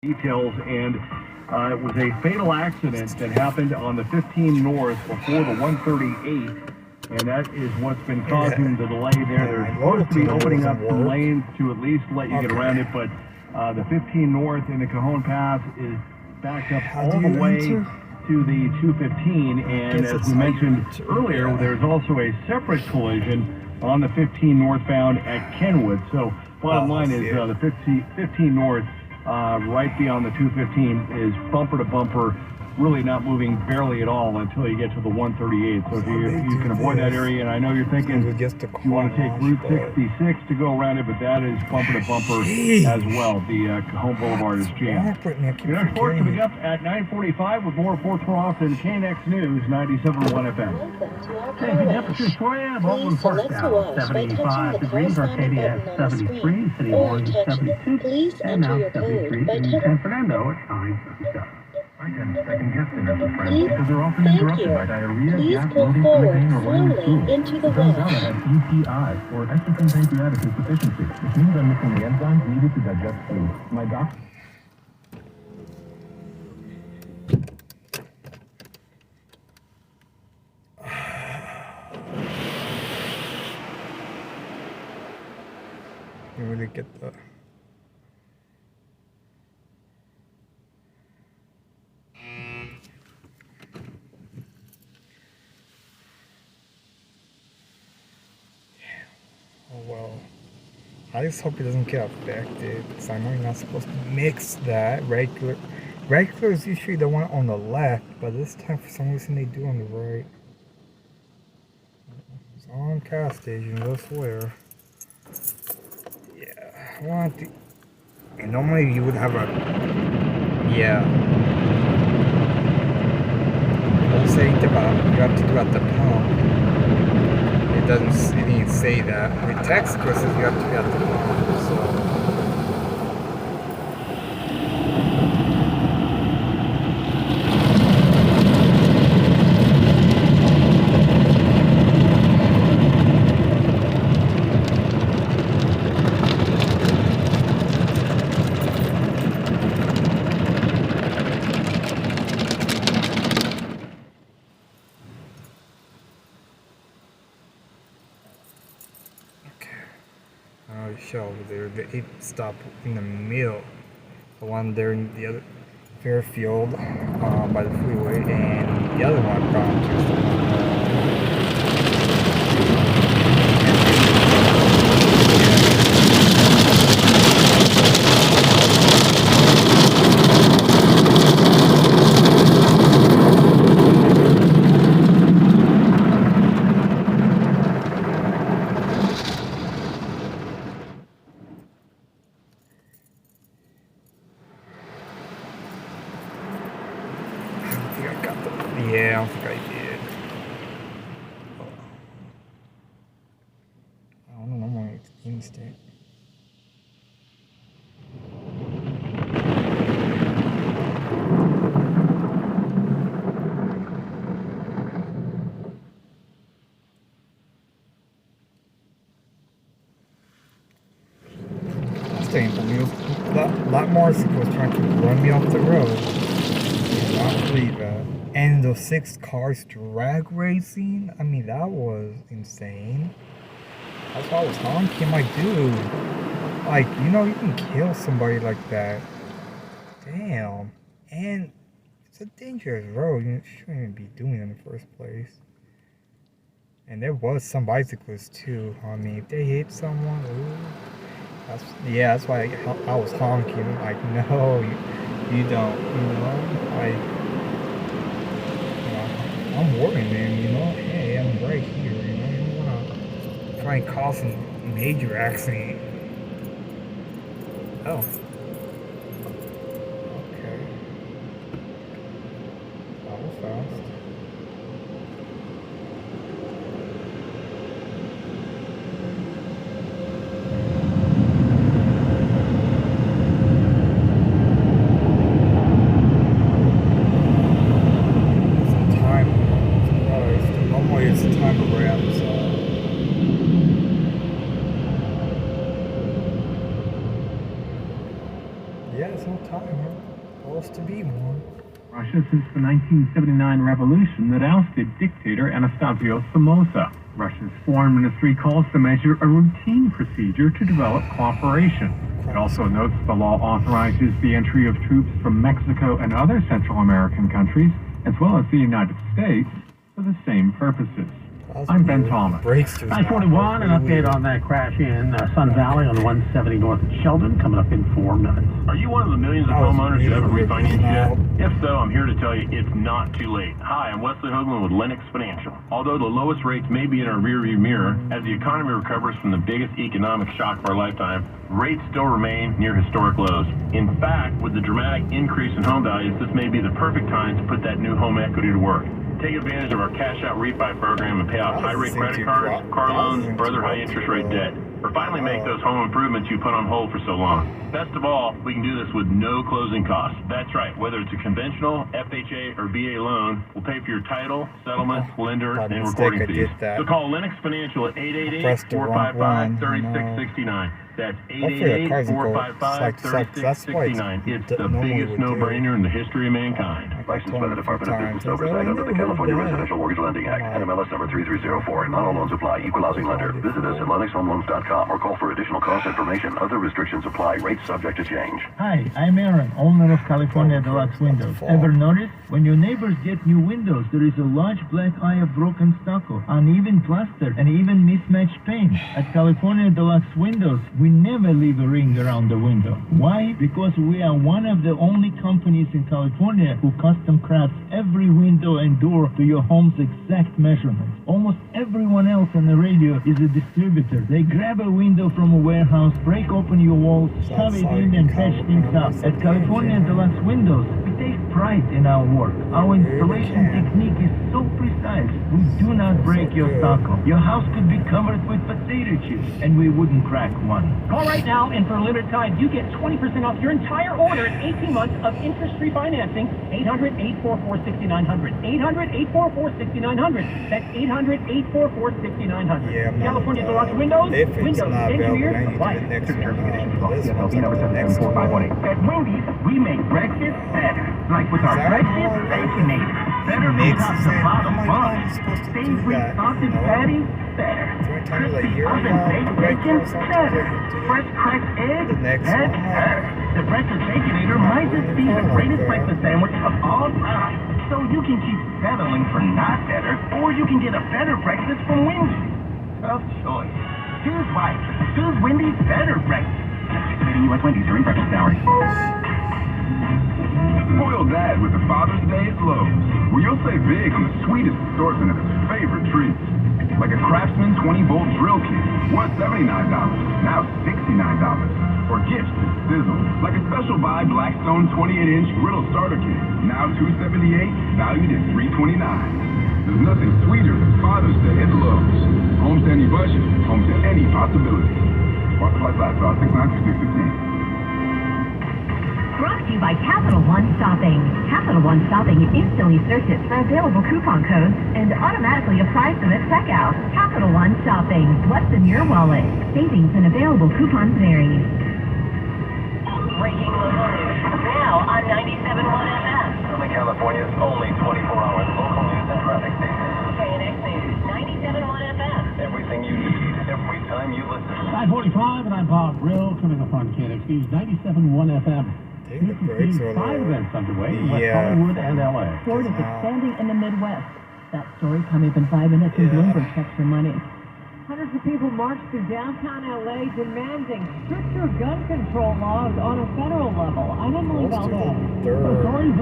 details, and it was a fatal accident that happened on the 15 North before the 138, and that is what's been causing the delay there. They're supposed to be opening up some lanes to at least let you get around it, but the 15 North in the Cajon Pass is backed up all the way to the 215, and as we mentioned earlier, there's also a separate collision on the 15 northbound at Kenwood. So bottom line is the 15 North right beyond the 215 is bumper to bumper, really not moving barely at all until you get to the 138. So if you can avoid that area, and I know you're thinking you want to take Route 66 to go around it, but that is bumper to bumper as well. The Cajon Boulevard is jammed. Your next report coming up at 9:45 with more reports from Austin. KNX News 97.1 FM. Changing temperatures for you. Baldwin Park now 75 degrees. Arcadia at 73. City of Orange 72. And now 73 in San Fernando at 9:37. I tend to second guess dinner with friends because they're often interrupted by diarrhea, gas, bloating, vomiting, or running stool. Into the Turns out I have EPI, or estrogen pancreatic insufficiency, which means I'm missing the enzymes needed to digest food. My doctor... You really get the... Oh well, I just hope it doesn't get affected, because I know you're not supposed to mix that. Regular is usually the one on the left, but this time for some reason they do on the right. It's on gas stations, I swear. Yeah, I want to... And normally you would have a... Yeah. Don't say anything about it. You have to do at the pump. It didn't say that. The text says you have to be at the pump, so... Over there, the 8th stop in the middle, the one there in the other Fairfield by the freeway, and the other one gone to Yeah, I don't think I did. I don't know, normally it's instant. I still ain't believe a lot more was trying to run me off the road. I cannot believe that. And those 6 cars drag racing, I mean, that was insane. That's why I was honking, like, dude, like, you know, you can kill somebody like that. Damn. And it's a dangerous road, you shouldn't even be doing it in the first place. And there was some bicyclists too. I mean, if they hit someone, ooh, that's why I was honking, like, no, you don't, you know, like, I'm warning them, you know, hey, I'm right here, you know, you don't want to try and cause a major accident. Oh. Okay. That was fast. It's the time of wraps. Yeah, it's no time. Supposed to be more. Russia since the 1979 revolution that ousted dictator Anastasio Somoza. Russia's foreign ministry calls the measure a routine procedure to develop cooperation. It also notes the law authorizes the entry of troops from Mexico and other Central American countries, as well as the United States, for the same purposes. I'm Ben Thomas. I-41, an update on that crash in Sun Valley on 170 north of Sheldon, coming up in 4 minutes. Are you one of the millions of homeowners who haven't refinanced yet? If so, I'm here to tell you it's not too late. Hi, I'm Wesley Hoagland with Lennox Financial. Although the lowest rates may be in our rearview mirror, as the economy recovers from the biggest economic shock of our lifetime, rates still remain near historic lows. In fact, with the dramatic increase in home values, this may be the perfect time to put that new home equity to work. Take advantage of our cash-out refi program and pay off high-rate credit cards, car loans, or other high-interest rate debt. Or finally make those home improvements you put on hold for so long. Best of all, we can do this with no closing costs. That's right, whether it's a conventional, FHA, or VA loan, we'll pay for your title, settlement, lender, and recording fees. So call Lennox Financial at 888-455-3669. That's 888-455-3669. It's the biggest no-brainer in the history of mankind. Licensed by the Department of Business Oversight under the California Residential Mortgage Lending Act, NMLS number 3304. Not all loans apply. Equal housing lender. Visit us at LennoxHomeLoans.com or call for additional cost information. Other restrictions apply. Rates subject to change. Hi, I'm Aaron, owner of California Deluxe Windows. Ever notice? When your neighbors get new windows, there is a large black eye of broken stucco, uneven plaster, and even mismatched paint. At California Deluxe Windows, we never leave a ring around the window. Why? Because we are one of the only companies in California who custom crafts every window and door to your home's exact measurements. Almost everyone else on the radio is a distributor. They grab a window from a warehouse, break open your walls, shove it in, and patch things up. At California Deluxe Windows, we take pride in our work. Our installation technique is so precise, we do not break your stucco. Your house could be covered with potato chips, and we wouldn't crack one. Call right now, and for a limited time, you get 20% off your entire order and 18 months of interest-free financing. 800-844-6900. 800-844-6900. That's 800-844-6900. Yeah, California Deluxe Windows. Windows engineered applied. At Wendy's, we make breakfast better. Like with our breakfast baconator. Better from top to bottom bun. Savory sausage patty, better. Crispy oven-baked bacon, better. Fresh cracked egg, that's better. The breakfast baconator might just be the greatest breakfast sandwich of all time. So you can keep settling for not better, or you can get a better breakfast from Wendy's. Tough choice. Choose life. Choose Wendy's better breakfast. Participating U.S. Wendy's during breakfast hours. Spoil Dad with the Father's Day at Lowe's, where you'll save big on the sweetest assortment of his favorite treats. Like a Craftsman 20-volt drill kit, worth $79, now $69. Or gifts that sizzle, like a special buy Blackstone 28-inch griddle starter kit, now $278, valued at $329. There's nothing sweeter than Father's Day at Lowe's. Home to any budget, home to any possibility. Walk like that, about 69615. Brought to you by Capital One Shopping. Capital One Shopping instantly searches for available coupon codes and automatically applies them at checkout. Capital One Shopping. What's in your wallet? Savings and available coupons vary. Breaking local news. Now on 97.1 FM. Southern California's only 24-hour local news and traffic station. KNX News. 97.1 FM. Everything you need, every time you listen. 545, and I'm Bob Brill, coming up on KNX News 97.1 FM. Take the brakes or 5 events underway in West Hollywood and LA. Ford is expanding in the Midwest. That story coming up in 5 minutes in Bloomberg Checks for Money. Hundreds of people marched through downtown LA demanding stricter gun control laws on a federal level. I'm Emily Valdez. RPM,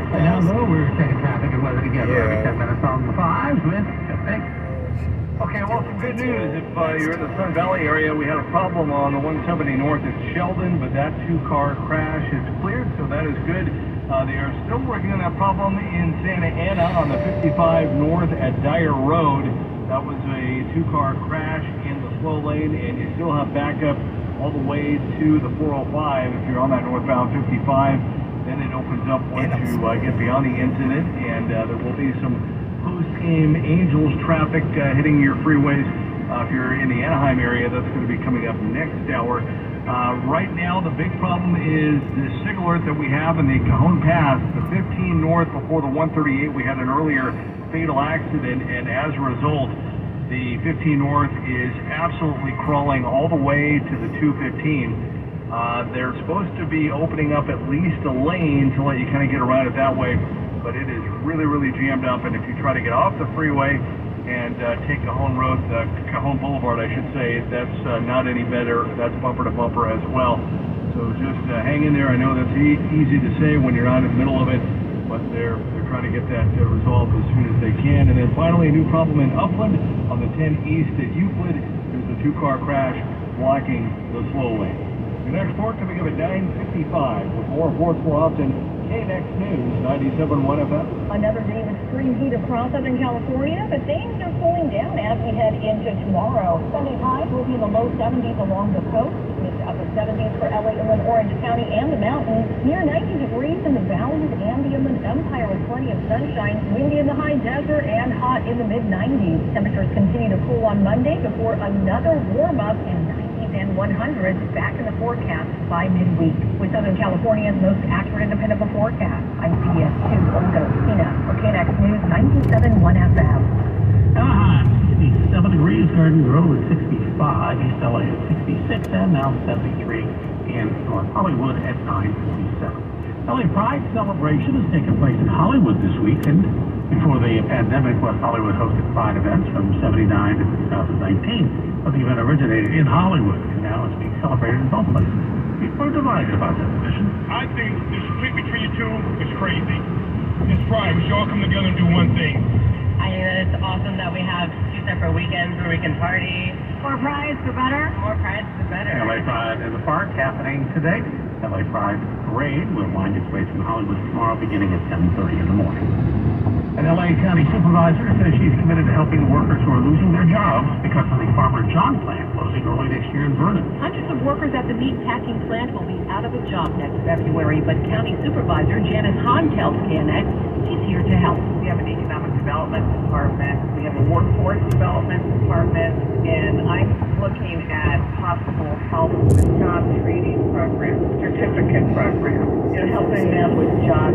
And now, though, we're taking traffic and weather together every 10 minutes on the 5s with Jeff Banks. Okay, well, some good news. If you're in the Sun Valley area, we had a problem on the 170 north at Sheldon, but that two-car crash is cleared, so that is good. They are still working on that problem in Santa Ana on the 55 north at Dyer Road. That was a two-car crash in the slow lane, and you still have backup all the way to the 405. If you're on that northbound 55, then it opens up once you get beyond the incident, and there will be some post-game Angels traffic hitting your freeways. If you're in the Anaheim area, that's going to be coming up next hour. Right now, the big problem is the SIG alert that we have in the Cajon Pass, the 15 north before the 138. We had an earlier fatal accident, and as a result, the 15 north is absolutely crawling all the way to the 215. They're supposed to be opening up at least a lane to let you kind of get around it that way, but it is really, really jammed up. And if you try to get off the freeway and take Cajon Road, Cajon Boulevard, I should say, that's not any better. That's bumper to bumper as well. So just hang in there. I know that's easy to say when you're not in the middle of it, but they're trying to get that resolved as soon as they can. And then finally, a new problem in Upland on the 10 East at Euclid. There's a two-car crash blocking the slow lane. Your next report coming up at 9:55 with more reports more often. KNX News, 97.1 FM. Another day of extreme heat across Southern California, but things are cooling down as we head into tomorrow. Sunday highs will be in the low 70s along the coast, mid to upper 70s for LA, Inland, Orange County, and the mountains. Near 90 degrees in the valleys and the Inland Empire with plenty of sunshine. Windy in the high desert and hot in the mid-90s. Temperatures continue to cool on Monday before another warm-up and 90s and 100s back in the forecast by midweek. With Southern California's most accurate and dependable forecast, I'm CBS 2 Ondo Cena for KNX News 97.1 FM. Anaheim, 67 degrees, Garden Grove at 65, East LA at 66, and now 73 in North Hollywood at 9:47. LA Pride celebration has taken place in Hollywood this week, and before the pandemic, West Hollywood hosted Pride events from 79 to 2019. But the event originated in Hollywood, and now it's being celebrated in both places. People are divided about that decision. I think the split between the two is crazy. It's Pride. We should all come together and do one thing. I think that it's awesome that we have two separate weekends where we can party. More prides, the better. More prides, the better. LA Pride in the park happening today. LA Pride parade will wind its way through Hollywood tomorrow beginning at 10:30 in the morning. An LA County supervisor says she's committed to helping workers who are losing their jobs because of the Farmer John plant closing early next year in Vernon. Hundreds of workers at the meat packing plant will be out of a job next February, but County Supervisor Janice Hahn tells KNX she's here to help. We have an economic development department, we have a workforce development department, and I'm looking at possible help with job training programs, certificate programs, helping them with job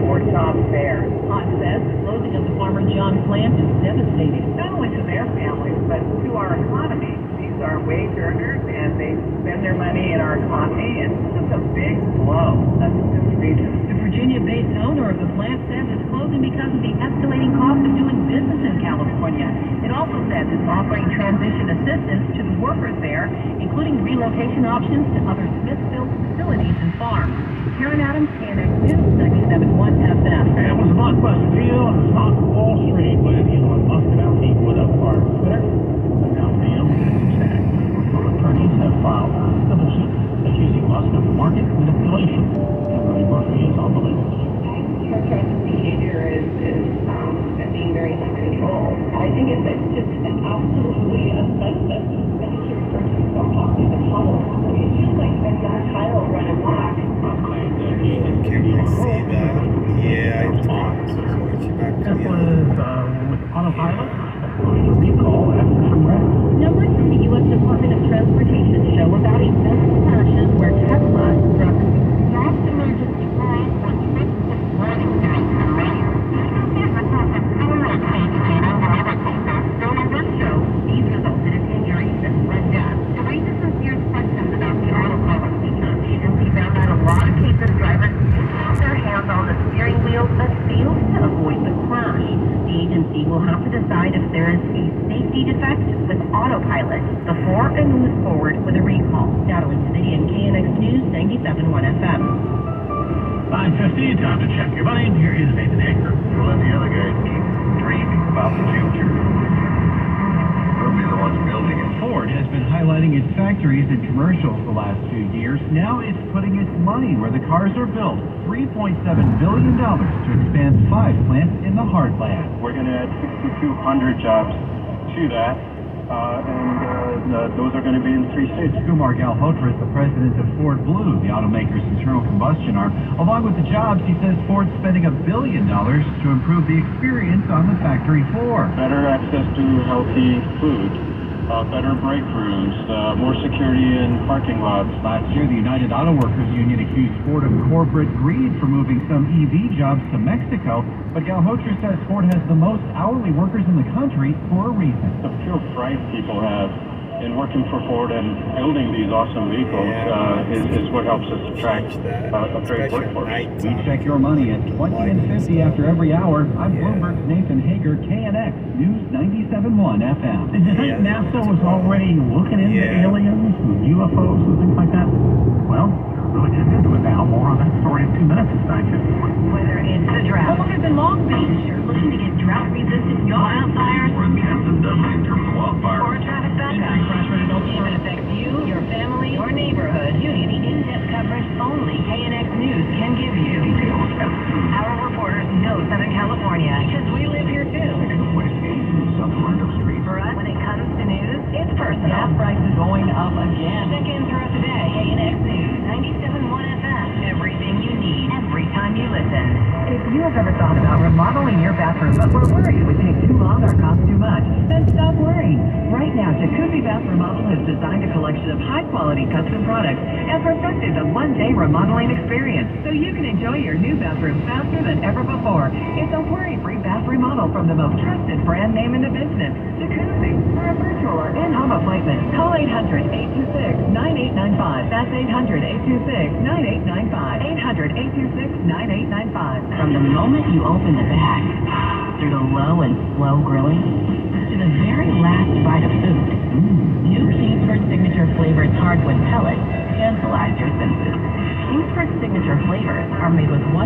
or job fairs. Hahn says the closing of the Farmer John plant is devastating. Not only to their families, but to our economy. These are wage earners, and they spend their money in our economy, and this is a big blow to this region. The Virginia-based owner of the plant says it's closing because of the escalating cost of doing business in California. It also says it's offering transition assistance to the workers there, including relocation options to other Smithfield facilities and farms. Karen Adams, KNX News, 97.1 FM. And it was a blockbuster deal on the stock of Wall Street when Elon Musk announced he would acquire Twitter. But now Theo is sad. Attorneys have filed a civil suit accusing Musk of market manipulation. Kimberly Murphy is on the list. Trump's behavior is being very out of control. I think it's just absolutely offensive that he refers to himself talking to the Apollo company. It feels like a young child running amok. Can we see that? Yeah, I think so. Switch it back to That the was other. with autopilot. Going to recall after some wreck. Numbers from the U.S. Department of Transportation show about a deadly crash where Tesla struck fast emergency flag when six warning signs from radio. These resulted in injuries and one death. To raise some serious questions about the autopilot feature, the agency found that a lot of cases drivers did have their hands on the steering wheel but failed to avoid the crash. The agency will have to decide if there is a safety defect with autopilot before it moves forward with a recall. Natalie Davidian, KNX News, 97.1 FM. 5:50, time to check your money. Here is Nathan Anchor. We'll let the other guys keep dreaming about the future. We'll be the ones building it. Ford has been highlighting its factories in commercials the last few years. Now it's putting its money where the cars are built. $3.7 billion to expand 5 plants in the heartland. We're going to add 6,200 jobs to that, and those are going to be in 3 states. Kumar Galhotra is the president of Ford Blue, the automaker's internal combustion arm. Along with the jobs, he says Ford's spending $1 billion to improve the experience on the factory floor. Better access to healthy food, better breakthroughs, more security in parking lots. Last year, the United Auto Workers Union accused Ford of corporate greed for moving some EV jobs to Mexico, but Galhotra says Ford has the most hourly workers in the country for a reason. The pure pride people have in working for Ford and building these awesome vehicles is what helps us attract a great workforce. We check your money at 20 and 50 after every hour. I'm Bloomberg's Nathan Hager, KNX News 97.1 FM. Did you think NASA was already looking into aliens, UFOs, and things like that? Well, really getting into it now. More on that story in 2 minutes. It's 9:51. Whether it's a drought. Homeowners in Long Beach are looking to get drought-resistant wildfires. We're in Kansas, deadly in terms of wildfire. Or a traffic backup. If it affects you, your family, your neighborhood, you need the in-depth coverage only KNX News can give you. Details at Our reporters know Southern California because we live here too. West 8 South Orlando Street. For us, when it comes to news, it's personal. Gas prices going up again. Check in throughout the day. KNX News 97.1 FM. Everything you need, every time you listen. If you have ever thought about remodeling your bathroom but were worried it would take too long or cost too much, then stop worrying. Right now, Jacuzzi Bath Remodel has designed a collection of high-quality custom products and perfected the one-day remodeling experience so you can enjoy your new bathroom faster than ever before. It's a worry-free bath remodel from the most trusted brand name in the business, Jacuzzi. For a virtual or in-home appointment, call 800-826-9895. That's 800-826-9895. 800-826-9895. From the moment you open the bag, through the low and slow grilling, to the very last bite of food, new Kingsford Signature Flavors hardwood pellets tantalize your senses. Kingsford Signature Flavors are made with 100%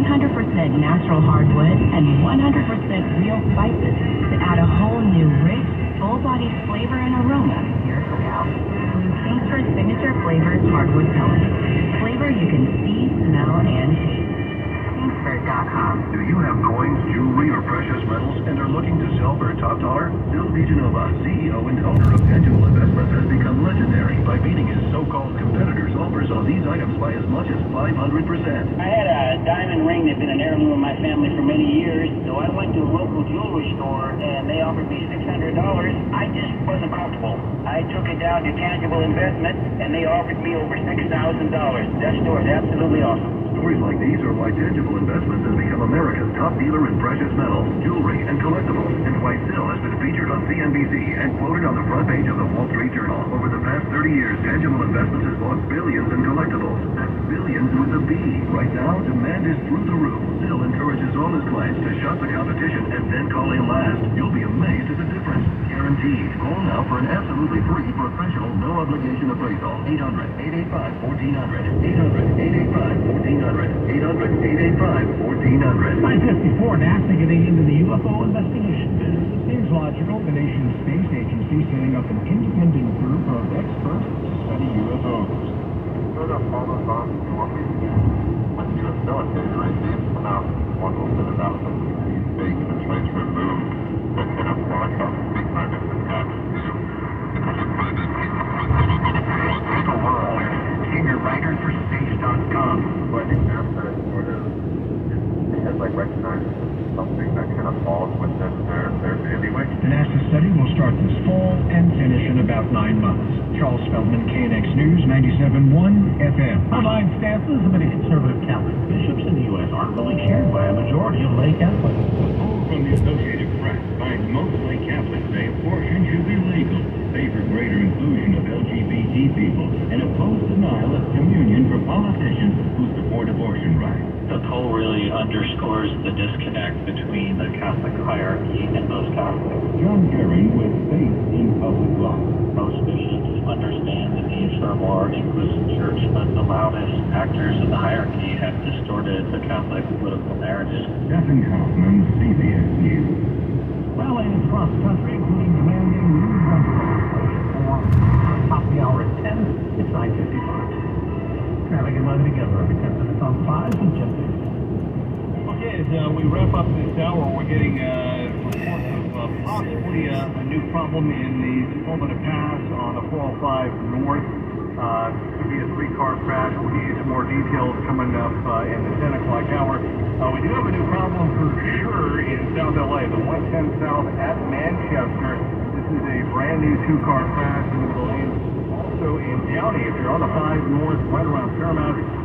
natural hardwood and 100% real spices to add a whole new rich, full-bodied flavor and aroma to your cookout. New Kingsford Signature Flavors hardwood pellets. Flavor you can see, smell, and taste. Kingsford.com. Do you have coins, jewelry, or precious metals and are looking to sell for a top dollar? Bill DeGenova, CEO and owner of Tangible Investments, has become legendary by beating his so-called competitors' offers on these items by as much as 500%. I had a diamond ring that had been an heirloom in my family for many years, so I went to a local jewelry store and they offered me $600. I just wasn't comfortable. I took it down to Tangible Investments and they offered me over $6,000. That store is absolutely awesome. Stories like these are why Tangible Investments has become America's top dealer in precious metals, jewelry, and collectibles, and why Zill has been featured on CNBC and quoted on the front page of the Wall Street Journal. Over the past 30 years, Tangible Investments has bought billions in collectibles. That's billions with a B. Right now, demand is through the roof. Zill encourages all his clients to shut the competition and then call in last. You'll be amazed at the difference. Guaranteed. Call now for an absolutely free professional, no obligation appraisal. 800-885-1400. 800-885-1400. 800-885-1400. 554, NASA getting into the UFO investigation business. It seems logical. The nation's space agency setting up an independent group of experts to study UFOs. Sort of follows on to what we see with the U.S. military, right? They've come out one little bit about some of these fake and trace removed that kind of more like a big private attacks to Take a whirl with senior writer for Space.com. But I think NASA sort of has like recognized something that kind of falls within their bailiwick. The NASA study will start this fall and finish in about 9 months. Charles Feldman, KNX News 97.1 FM. Online stances of many conservative Catholic bishops in the U.S. aren't really shared by a majority of lay Catholics. A poll from the Associated Press finds most lay Catholics say abortion should be legal, favor greater inclusion of LGBT people, and oppose denial of communion for politicians who support abortion rights. The poll really underscores the disconnect between the Catholic hierarchy and most Catholics. John Kerry with Faith in Public Law. Most bishops understand the need for a more inclusive church, but the loudest actors in the hierarchy have distorted the Catholic political narrative. Stephen Kaufman, CBS News. Rallying across the country, including demanding new gun legislation for top of the hour at 10. It's 9:55. Traveling and running together every 10 minutes on 5 and Jim. Okay, as we wrap up this hour, we're getting reports of possibly a new problem in the Tacoma Pass on the 405 North. Could be a 3-car crash. We'll give you some more details coming up in the 10 o'clock hour. We do have a new problem for sure in South LA, the 110 South at Manchester. This is a brand new two-car crash into the lane. Also in Downey, if you're on the 5 North, right around Paramount